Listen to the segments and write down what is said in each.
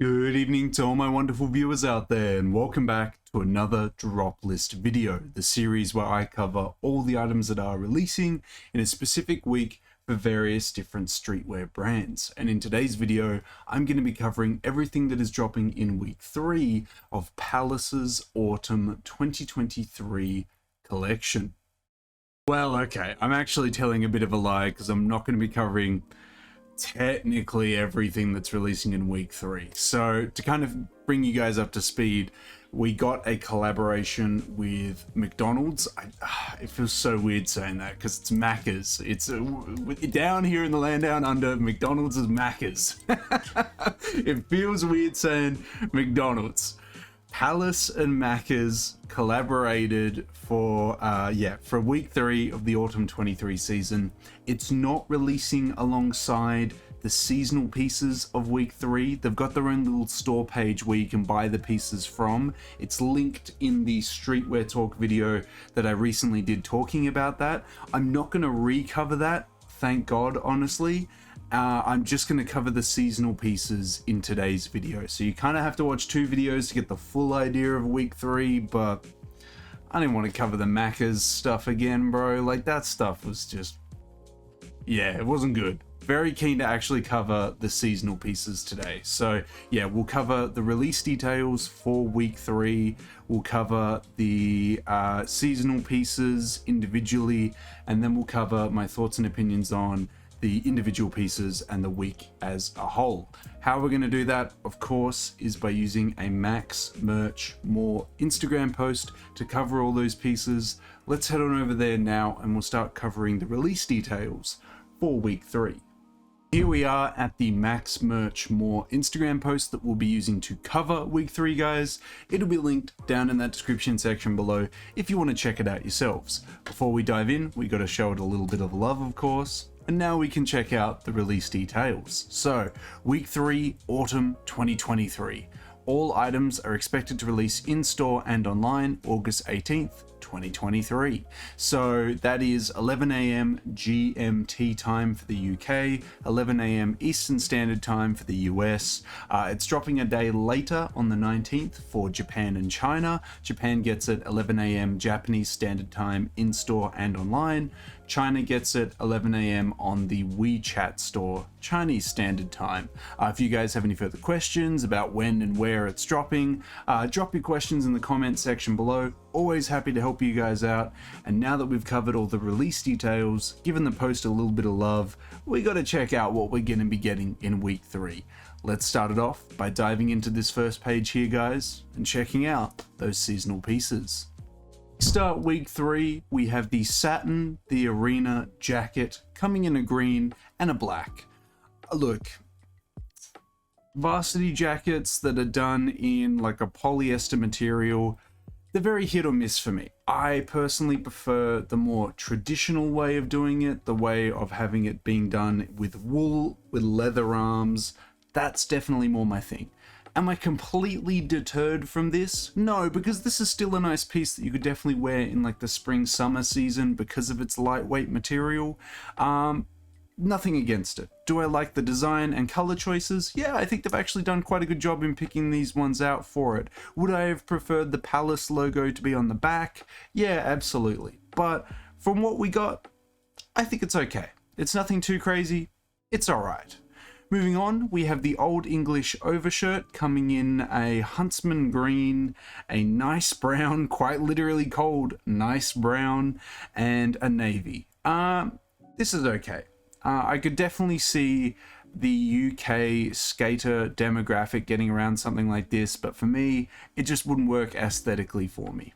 Good evening to all my wonderful viewers out there, and welcome back to another drop list video, the series where I cover all the items that are releasing in a specific week for various different streetwear brands. And in today's video, I'm going to be covering everything that is dropping in week 3 of Palace's Autumn 2023 collection. Well, okay, I'm actually telling a bit of a lie because I'm not going to be covering technically everything that's releasing in week 3. So to kind of bring you guys up to speed, we got a collaboration with McDonald's. It feels so weird saying that because it's Macca's. It's down here in the land down under, McDonald's is Macca's. It feels weird saying McDonald's. Palace and Macca's collaborated for week 3 of the Autumn 23 season. It's not releasing alongside the seasonal pieces of week 3. They've got their own little store page where you can buy the pieces from. It's linked in the Streetwear Talk video that I recently did talking about that. I'm not going to recover that, thank God, honestly. I'm just going to cover the seasonal pieces in today's video. So you kind of have to watch 2 videos to get the full idea of week 3, but I didn't want to cover the Macca's stuff again, bro. Like, that stuff was just, yeah, it wasn't good. Very keen to actually cover the seasonal pieces today. So yeah, we'll cover the release details for week 3. We'll cover the seasonal pieces individually, and then we'll cover my thoughts and opinions on the individual pieces and the week as a whole. How we're going to do that, of course, is by using a Max Merch More Instagram post to cover all those pieces. Let's head on over there now and we'll start covering the release details for week 3. Here we are at the Max Merch More Instagram post that we'll be using to cover week 3, guys. It'll be linked down in that description section below if you want to check it out yourselves. Before we dive in, we got to show it a little bit of love, of course. And now we can check out the release details. So, week 3, Autumn 2023. All items are expected to release in-store and online August 18th, 2023. So that is 11 AM GMT time for the UK, 11 AM Eastern Standard Time for the US. It's dropping a day later on the 19th for Japan and China. Japan gets it 11 AM Japanese Standard Time in-store and online. China gets it 11 AM on the WeChat store, Chinese Standard Time. If you guys have any further questions about when and where it's dropping, drop your questions in the comment section below. Always happy to help you guys out. And now that we've covered all the release details, given the post a little bit of love, we got to check out what we're going to be getting in week 3. Let's start it off by diving into this first page here, guys, and checking out those seasonal pieces. Start week 3, we have the satin, the arena jacket coming in a green and a black. Look, varsity jackets that are done in like a polyester material, they're very hit or miss for me. I personally prefer the more traditional way of doing it, the way of having it being done with wool, with leather arms. That's definitely more my thing. Am I completely deterred from this? No, because this is still a nice piece that you could definitely wear in like the spring summer season because of its lightweight material. Nothing against it. Do I like the design and color choices? Yeah, I think they've actually done quite a good job in picking these ones out for it. Would I have preferred the Palace logo to be on the back? Yeah, absolutely. But from what we got, I think it's okay. It's nothing too crazy. It's alright. Moving on, we have the Old English overshirt coming in a huntsman green, a nice brown, quite literally called nice brown, and a navy. This is okay. I could definitely see the UK skater demographic getting around something like this, but for me, it just wouldn't work aesthetically for me.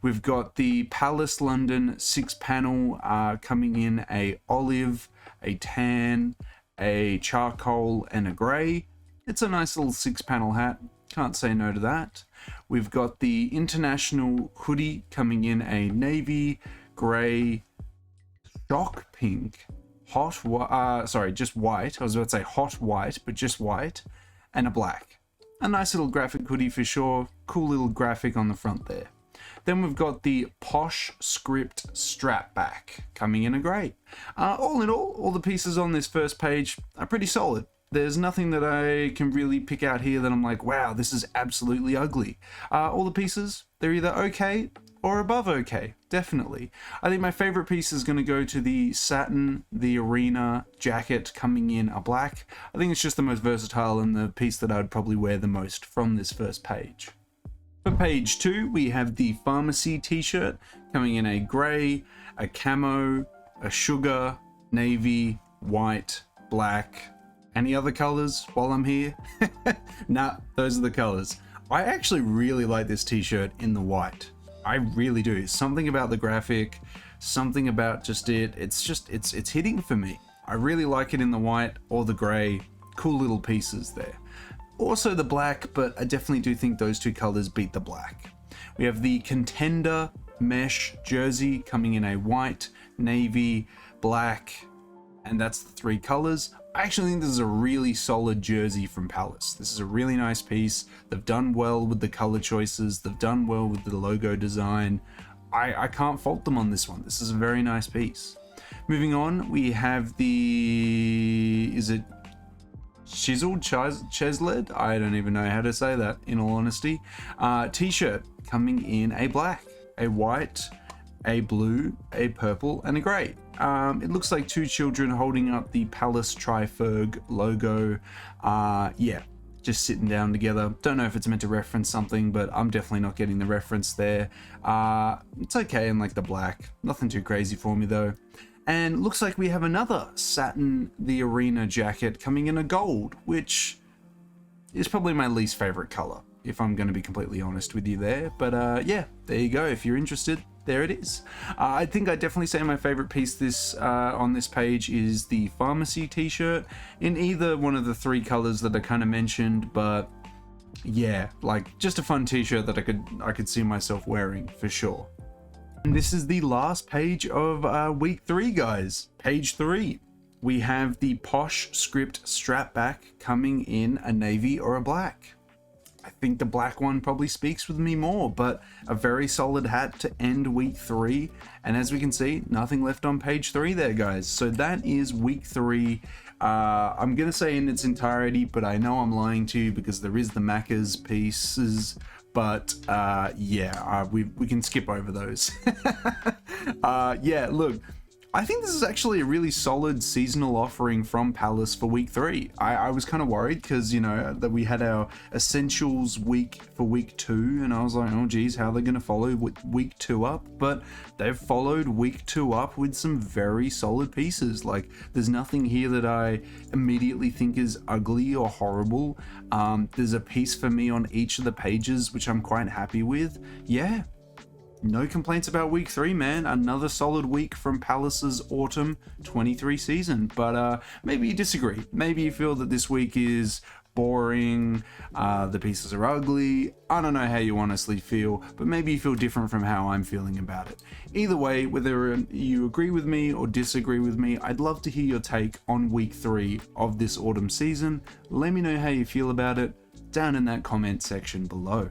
We've got the Palace London 6-panel coming in a olive, a tan, a charcoal and a grey. It's a nice little 6-panel hat. Can't say no to that. We've got the international hoodie coming in a navy, grey, shock pink, just white. I was about to say hot white, but just white, and a black. A nice little graphic hoodie for sure. Cool little graphic on the front there. Then we've got the Posh Script strap back coming in a grey. All in all the pieces on this first page are pretty solid. There's nothing that I can really pick out here that I'm like, wow, this is absolutely ugly. All the pieces, they're either okay or above okay, definitely. I think my favorite piece is going to go to the satin, the arena jacket coming in a black. I think it's just the most versatile and the piece that I'd probably wear the most from this first page. For page 2, we have the pharmacy t-shirt coming in a grey, a camo, a sugar, navy, white, black. Any other colors while I'm here? Nah, those are the colors. I actually really like this t-shirt in the white. I really do. Something about the graphic, something about just it's hitting for me. I really like it in the white or the grey. Cool little pieces there. Also the black, but I definitely do think those two colors beat the black. We have the contender mesh jersey coming in a white, navy, black, and that's the three colors. I actually think this is a really solid jersey from Palace. This is a really nice piece. They've done well with the color choices. They've done well with the logo design. I can't fault them on this one. This is a very nice piece. Moving on, we have the, is it chiseled, chesled? I don't even know how to say that, in all honesty. T-shirt coming in a black, a white, a blue, a purple, and a grey. It looks like two children holding up the Palace Tri-Ferg logo. Yeah, just sitting down together. Don't know if it's meant to reference something, but I'm definitely not getting the reference there. It's okay in like the black. Nothing too crazy for me though. And looks like we have another satin the arena jacket coming in a gold, which is probably my least favorite color, if I'm going to be completely honest with you there. But yeah, there you go. If you're interested, there it is. I think I'd definitely say my favorite piece this on this page is the pharmacy t-shirt in either one of the three colors that I kind of mentioned, but yeah, like just a fun t-shirt that I could see myself wearing for sure. And this is the last page of week 3, guys. Page 3. We have the Posh script strap back coming in a navy or a black. I think the black one probably speaks with me more, but a very solid hat to end week 3. And as we can see, nothing left on page 3 there, guys. So that is week 3. I'm going to say in its entirety, but I know I'm lying to you because there is the Macca's pieces. But yeah, we can skip over those. Yeah, look. I think this is actually a really solid seasonal offering from Palace for week 3. I was kind of worried because, you know, that we had our essentials week for week 2, and I was like, oh geez, how are they going to follow week 2 up? But they've followed week 2 up with some very solid pieces. Like, there's nothing here that I immediately think is ugly or horrible. There's a piece for me on each of the pages, which I'm quite happy with. Yeah. No complaints about week 3, man. Another solid week from Palace's Autumn 23 season. But maybe you disagree. Maybe you feel that this week is boring, the pieces are ugly. I don't know how you honestly feel, but maybe you feel different from how I'm feeling about it. Either way, whether you agree with me or disagree with me, I'd love to hear your take on week 3 of this autumn season. Let me know how you feel about it down in that comment section below.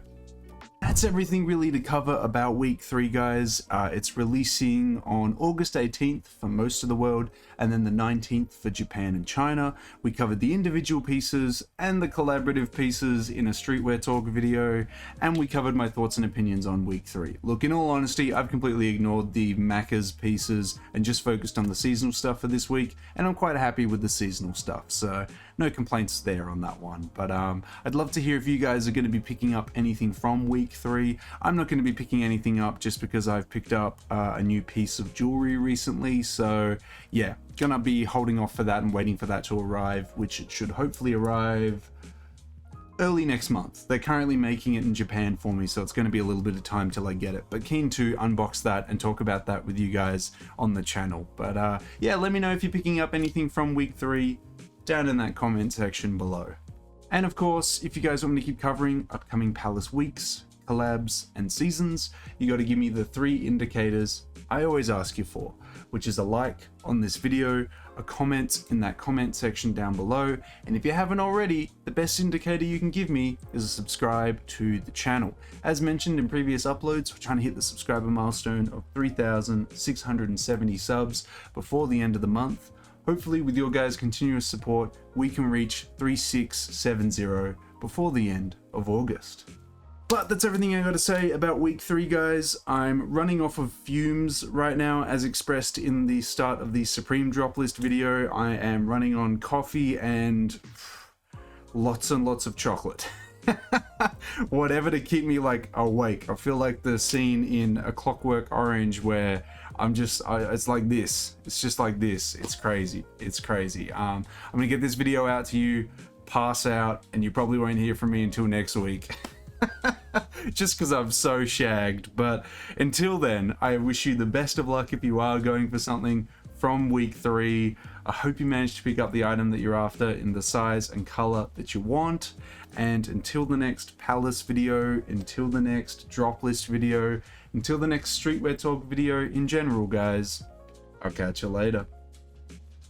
That's everything really to cover about week 3, guys. It's releasing on August 18th for most of the world, and then the 19th for Japan and China. We covered the individual pieces and the collaborative pieces in a streetwear talk video, and we covered my thoughts and opinions on week 3. Look, in all honesty, I've completely ignored the Macca's pieces and just focused on the seasonal stuff for this week, and I'm quite happy with the seasonal stuff, so no complaints there on that one. But I'd love to hear if you guys are going to be picking up anything from week 3. I'm not going to be picking anything up just because I've picked up a new piece of jewelry recently, so yeah, gonna be holding off for that and waiting for that to arrive, which it should hopefully arrive early next month. They're currently making it in Japan for me, so it's going to be a little bit of time till I get it, but keen to unbox that and talk about that with you guys on the channel. But yeah, let me know if you're picking up anything from week 3 down in that comment section below. And of course, if you guys want me to keep covering upcoming Palace weeks, collabs, and seasons, you got to give me the 3 indicators I always ask you for, which is a like on this video, a comment in that comment section down below, and if you haven't already, the best indicator you can give me is a subscribe to the channel. As mentioned in previous uploads, we're trying to hit the subscriber milestone of 3,670 subs before the end of the month. hopefully with your guys' continuous support, we can reach 3670 before the end of August. But that's everything I got to say about week 3, guys. I'm running off of fumes right now, as expressed in the start of the Supreme drop list video. I am running on coffee and lots and lots of chocolate. Whatever to keep me like awake. I feel like the scene in A Clockwork Orange where it's like this. It's just like this. It's crazy. It's crazy. I'm gonna get this video out to you, pass out, and you probably won't hear from me until next week. Just because I'm so shagged. But until then, I wish you the best of luck if you are going for something from week 3. I hope you managed to pick up the item that you're after in the size and color that you want. And until the next Palace video, until the next drop list video, until the next streetwear talk video in general, guys, I'll catch you later.